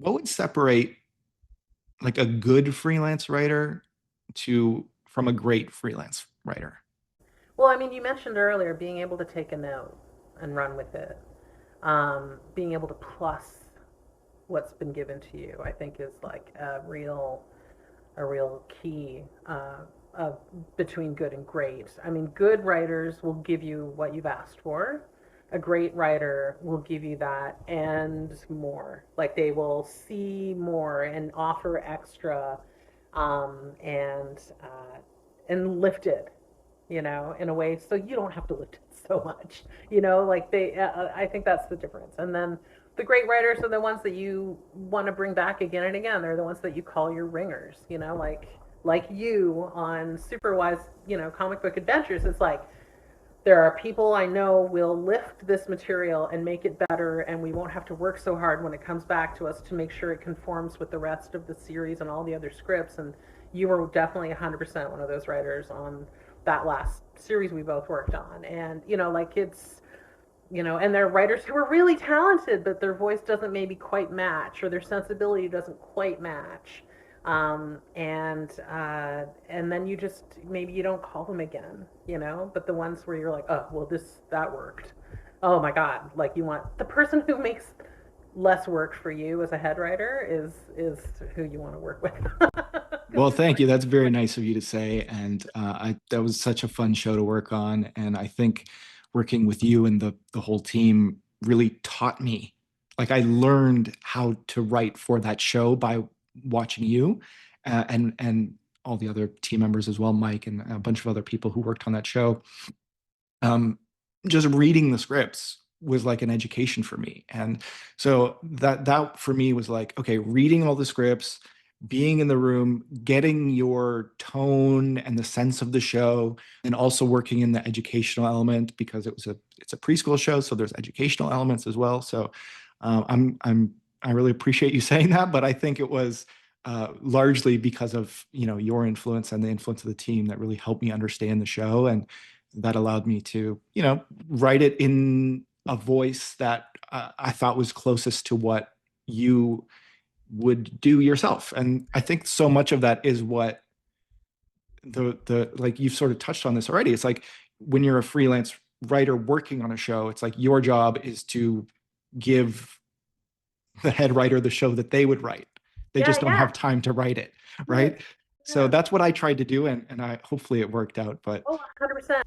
what would separate like a good freelance writer from a great freelance writer? Well, I mean, you mentioned earlier being able to take a note and run with it. Being able to plus what's been given to you, I think, is like a real key of between good and great. I mean, good writers will give you what you've asked for. A great writer will give you that and more. Like they will see more and offer extra, um, and uh, and lift it, in a way so you don't have to lift it so much. Like I think that's the difference. And then the great writers are the ones that you want to bring back again and again. They're the ones that you call your ringers, like you on Superwise, comic book adventures. It's like there are people I know will lift this material and make it better, and we won't have to work so hard when it comes back to us to make sure it conforms with the rest of the series and all the other scripts. And you were definitely 100% one of those writers on that last series we both worked on. And, like and they're writers who are really talented, but their voice doesn't maybe quite match, or their sensibility doesn't quite match. And then you just maybe you don't call them again, But the ones where you're like, oh well, that worked. Oh my god, like you want the person who makes less work for you as a head writer is who you want to work with. Well, thank you. That's very nice of you to say. And that was such a fun show to work on. And I think working with you and the whole team really taught me. Like I learned how to write for that show by watching you and all the other team members as well, Mike and a bunch of other people who worked on that show. Um, just reading the scripts was like an education for me. And so that for me was like, okay, reading all the scripts, being in the room, getting your tone and the sense of the show, and also working in the educational element because it's a preschool show, so there's educational elements as well. So I really appreciate you saying that, but I think it was largely because of your influence and the influence of the team that really helped me understand the show, and that allowed me to write it in a voice that I thought was closest to what you would do yourself. And I think so much of that is what the like you've sort of touched on this already. It's like when you're a freelance writer working on a show, it's like your job is to give the head writer the show that they would write. They Yeah, just don't yeah, have time to write it, yeah, right? So yeah. that's what I tried to do, and I hopefully it worked out. But Oh, 100%.